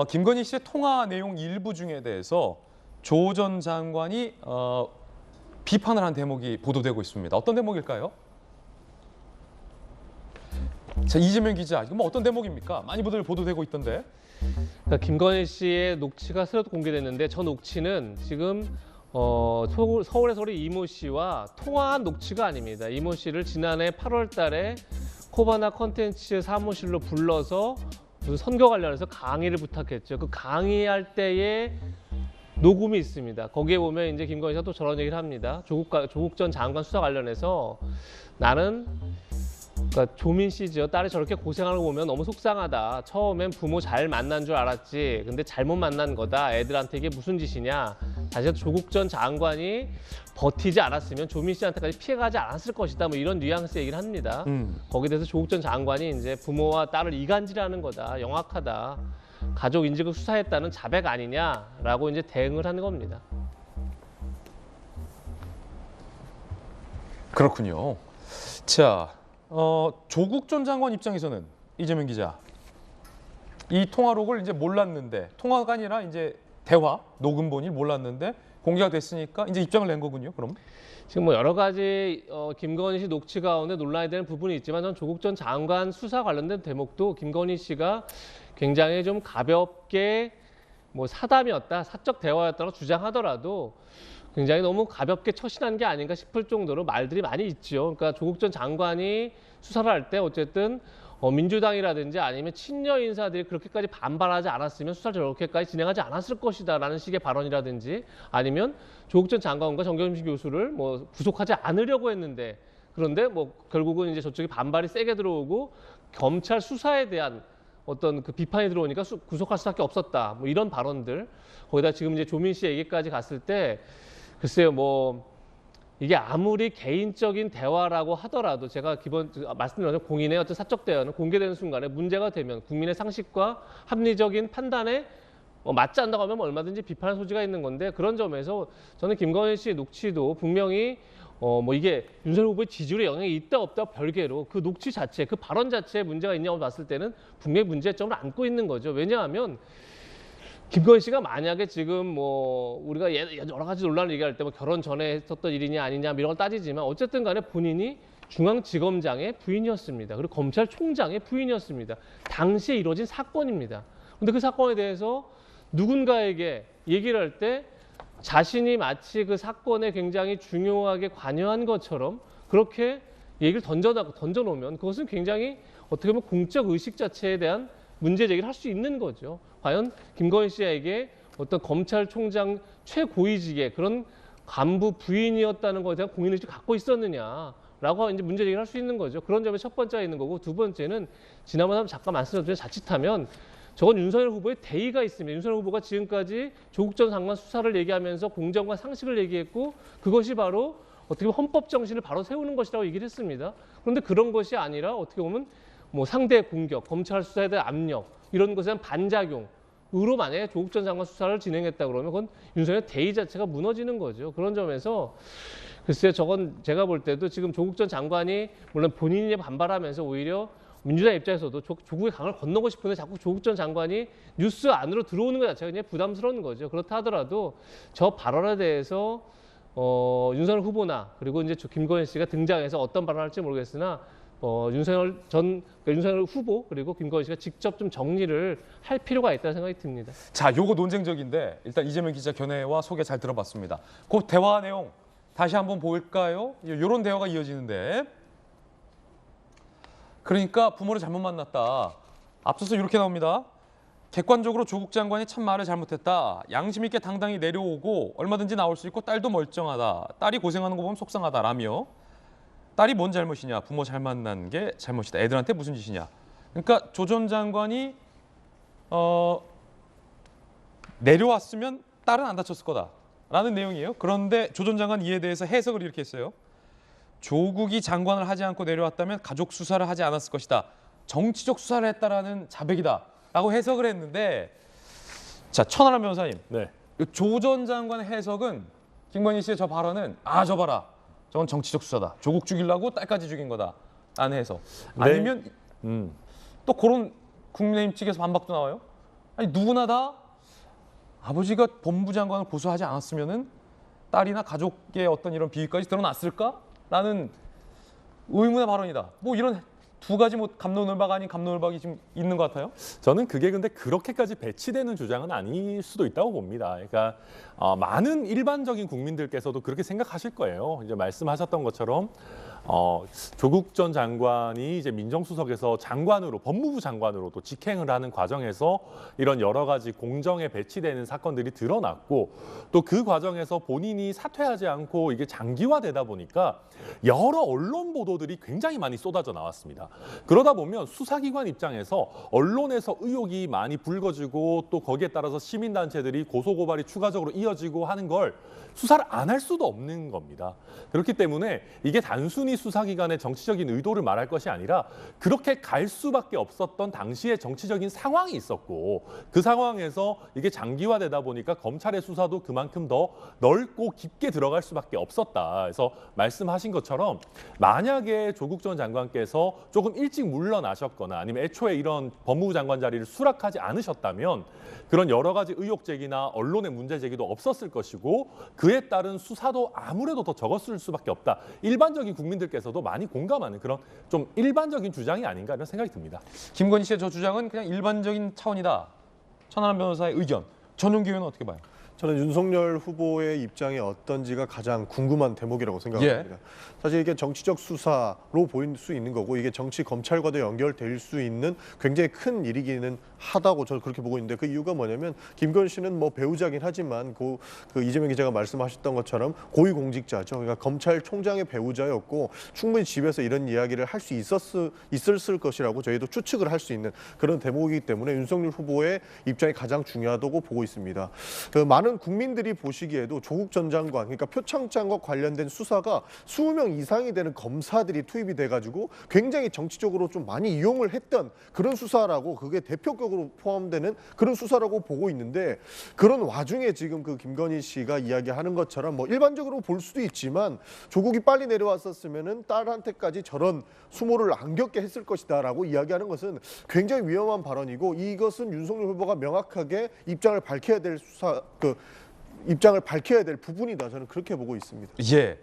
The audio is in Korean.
김건희 씨의 통화 내용 일부 중에 대해서 조 전 장관이 비판을 한 대목이 보도되고 있습니다. 어떤 대목일까요? 자, 이재명 기자, 이거 뭐 어떤 대목입니까? 많이 보도되고 있던데. 그러니까 김건희 씨의 녹취가 새로 공개됐는데 저 녹취는 지금 서울에서 우리 이모 씨와 통화한 녹취가 아닙니다. 이모 씨를 지난해 8월 달에 코바나 컨텐츠 사무실로 불러서 무슨 선거 관련해서 강의를 부탁했죠. 그 강의할 때에 녹음이 있습니다. 거기에 보면 이제 김건희 씨가 또 저런 얘기를 합니다. 조국 전 장관 수사 관련해서 나는 그러니까 조민 씨죠. 딸이 저렇게 고생하는 거 보면 너무 속상하다. 처음엔 부모 잘 만난 줄 알았지. 근데 잘못 만난 거다. 애들한테 이게 무슨 짓이냐. 사실 조국 전 장관이 버티지 않았으면 조민 씨한테까지 피해가지 않았을 것이다. 뭐 이런 뉘앙스 얘기를 합니다. 거기에 대해서 조국 전 장관이 이제 부모와 딸을 이간질하는 거다. 영악하다. 가족 인직을 수사했다는 자백 아니냐라고 이제 대응을 하는 겁니다. 그렇군요. 자, 조국 전 장관 입장에서는 이재명 기자, 이 통화록을 이제 몰랐는데, 통화가 아니라 이제 대화 녹음본이 몰랐는데 공개가 됐으니까 이제 입장을 낸 거군요. 그럼 지금 뭐 여러 가지 김건희 씨 녹취 가운데 논란이 되는 부분이 있지만 전 조국 전 장관 수사 관련된 대목도 김건희 씨가 굉장히 좀 가볍게 뭐 사담이었다, 사적 대화였다고 주장하더라도 굉장히 너무 가볍게 처신한 게 아닌가 싶을 정도로 말들이 많이 있죠. 그러니까 조국 전 장관이 수사를 할 때 어쨌든 민주당이라든지 아니면 친여 인사들이 그렇게까지 반발하지 않았으면 수사를 저렇게까지 진행하지 않았을 것이다라는 식의 발언이라든지 아니면 조국 전 장관과 정경심 교수를 뭐 구속하지 않으려고 했는데 그런데 뭐 결국은 이제 저쪽에 반발이 세게 들어오고 검찰 수사에 대한 어떤 그 비판이 들어오니까 구속할 수밖에 없었다. 뭐 이런 발언들. 거기다 지금 이제 조민 씨 얘기까지 갔을 때 글쎄요, 뭐 이게 아무리 개인적인 대화라고 하더라도 제가 말씀드린 것처럼 공인의 어떤 사적 대화는 공개되는 순간에 문제가 되면 국민의 상식과 합리적인 판단에 맞지 않는다고 하면 얼마든지 비판할 소지가 있는 건데 그런 점에서 저는 김건희 씨의 녹취도 분명히 뭐 이게 윤석열 후보의 지지율에 영향이 있다 없다 별개로 그 녹취 자체, 그 발언 자체에 문제가 있냐고 봤을 때는 분명히 문제점을 안고 있는 거죠. 왜냐하면 김건희 씨가 만약에 지금 뭐 우리가 여러 가지 논란을 얘기할 때 뭐 결혼 전에 했었던 일이냐 아니냐 이런 걸 따지지만 어쨌든 간에 본인이 중앙지검장의 부인이었습니다. 그리고 검찰총장의 부인이었습니다. 당시에 이루어진 사건입니다. 근데 그 사건에 대해서 누군가에게 얘기를 할 때 자신이 마치 그 사건에 굉장히 중요하게 관여한 것처럼 그렇게 얘기를 던져놓으면 그것은 굉장히 어떻게 보면 공적 의식 자체에 대한 문제 제기를 할 수 있는 거죠. 과연 김건희 씨에게 어떤 검찰총장 최고위직의 그런 간부 부인이었다는 것에 대한 공인의식을 갖고 있었느냐라고 이제 문제 제기를 할 수 있는 거죠. 그런 점에 첫 번째가 있는 거고 두 번째는 지난번에 잠깐 말씀드렸지만 자칫하면 저건 윤석열 후보의 대의가 있습니다. 윤석열 후보가 지금까지 조국 전 장관 수사를 얘기하면서 공정과 상식을 얘기했고 그것이 바로 어떻게 보면 헌법 정신을 바로 세우는 것이라고 얘기를 했습니다. 그런데 그런 것이 아니라 어떻게 보면 뭐 상대 공격, 검찰 수사에 대한 압력 이런 것에 대한 반작용으로 만약에 조국 전 장관 수사를 진행했다 그러면 그건 윤석열 대의 자체가 무너지는 거죠. 그런 점에서 글쎄요, 저건 제가 볼 때도 지금 조국 전 장관이 물론 본인이 반발하면서 오히려 민주당 입장에서도 조국의 강을 건너고 싶은데 자꾸 조국 전 장관이 뉴스 안으로 들어오는 것 자체가 그냥 부담스러운 거죠. 그렇다 하더라도 저 발언에 대해서 윤석열 후보나 그리고 이제 김건희 씨가 등장해서 어떤 발언을 할지 모르겠으나 윤석열 후보 그리고 김건희 씨가 직접 좀 정리를 할 필요가 있다는 생각이 듭니다. 자, 요거 논쟁적인데 일단 이재명 기자 견해와 소개 잘 들어봤습니다. 그 대화 내용 다시 한번 볼까요? 이런 대화가 이어지는데 그러니까 부모를 잘못 만났다. 앞서서 이렇게 나옵니다. 객관적으로 조국 장관이 참 말을 잘못했다. 양심 있게 당당히 내려오고 얼마든지 나올 수 있고 딸도 멀쩡하다. 딸이 고생하는 거 보면 속상하다라며 딸이 뭔 잘못이냐. 부모 잘 만난 게 잘못이다. 애들한테 무슨 짓이냐. 그러니까 조 전 장관이 내려왔으면 딸은 안 다쳤을 거다라는 내용이에요. 그런데 조 전 장관 이에 대해서 해석을 이렇게 했어요. 조국이 장관을 하지 않고 내려왔다면 가족 수사를 하지 않았을 것이다. 정치적 수사를 했다라는 자백이다. 라고 해석을 했는데 자, 천하람 변호사님. 네. 조 전 장관의 해석은 김건희 씨의 저 발언은 저 봐라. 저건 정치적 수사다. 조국 죽이려고 딸까지 죽인 거다. 라는 해석. 네. 아니면 또 그런 국민의힘 측에서 반박도 나와요. 아니 누구나 다 아버지가 법무부 장관을 고소하지 않았으면은 딸이나 가족의 어떤 이런 비위까지 드러났을까라는 의문의 발언이다. 뭐 이런 두 가지 뭐 갑론을박 아닌 갑론을박이 지금 있는 것 같아요. 저는 그게 근데 그렇게까지 배치되는 주장은 아닐 수도 있다고 봅니다. 그러니까 많은 일반적인 국민들께서도 그렇게 생각하실 거예요. 이제 말씀하셨던 것처럼 조국 전 장관이 이제 민정수석에서 장관으로 법무부 장관으로 또 직행을 하는 과정에서 이런 여러 가지 공정에 배치되는 사건들이 드러났고 또 그 과정에서 본인이 사퇴하지 않고 이게 장기화되다 보니까 여러 언론 보도들이 굉장히 많이 쏟아져 나왔습니다. 그러다 보면 수사기관 입장에서 언론에서 의혹이 많이 불거지고 또 거기에 따라서 시민단체들이 고소고발이 추가적으로 이어지고 하는 걸 수사를 안 할 수도 없는 겁니다. 그렇기 때문에 이게 단순히 수사기관의 정치적인 의도를 말할 것이 아니라 그렇게 갈 수밖에 없었던 당시의 정치적인 상황이 있었고 그 상황에서 이게 장기화되다 보니까 검찰의 수사도 그만큼 더 넓고 깊게 들어갈 수밖에 없었다. 그래서 말씀하신 것처럼 만약에 조국 전 장관께서 조금 일찍 물러나셨거나 아니면 애초에 이런 법무부 장관 자리를 수락하지 않으셨다면 그런 여러 가지 의혹 제기나 언론의 문제 제기도 없었을 것이고 그에 따른 수사도 아무래도 더 적었을 수밖에 없다. 일반적인 국민들께서도 많이 공감하는 그런 좀 일반적인 주장이 아닌가 이런 생각이 듭니다. 김건희 씨의 저 주장은 그냥 일반적인 차원이다. 천하람 변호사의 의견. 전용기 의원은 어떻게 봐요? 저는 윤석열 후보의 입장이 어떤지가 가장 궁금한 대목이라고 생각합니다. 사실 이게 정치적 수사로 보일 수 있는 거고 이게 정치 검찰과도 연결될 수 있는 굉장히 큰 일이기는 하다고 저는 그렇게 보고 있는데 그 이유가 뭐냐면 김건희 씨는 뭐 배우자긴 하지만 그 이재명 기자가 말씀하셨던 것처럼 고위공직자죠. 그러니까 검찰총장의 배우자였고 충분히 집에서 이런 이야기를 할 수 있었을 것이라고 저희도 추측을 할 수 있는 그런 대목이기 때문에 윤석열 후보의 입장이 가장 중요하다고 보고 있습니다. 많은 국민들이 보시기에도 조국 전 장관, 그러니까 표창장과 관련된 수사가 20명 이상이 되는 검사들이 투입이 돼가지고 굉장히 정치적으로 좀 많이 이용을 했던 그런 수사라고 그게 대표격으로 포함되는 그런 수사라고 보고 있는데 그런 와중에 지금 그 김건희 씨가 이야기하는 것처럼 뭐 일반적으로 볼 수도 있지만 조국이 빨리 내려왔었으면은 딸한테까지 저런 수모를 안 겪게 했을 것이다라고 이야기하는 것은 굉장히 위험한 발언이고 이것은 윤석열 후보가 명확하게 입장을 밝혀야 될 입장을 밝혀야 될 부분이다. 저는 그렇게 보고 있습니다. 예.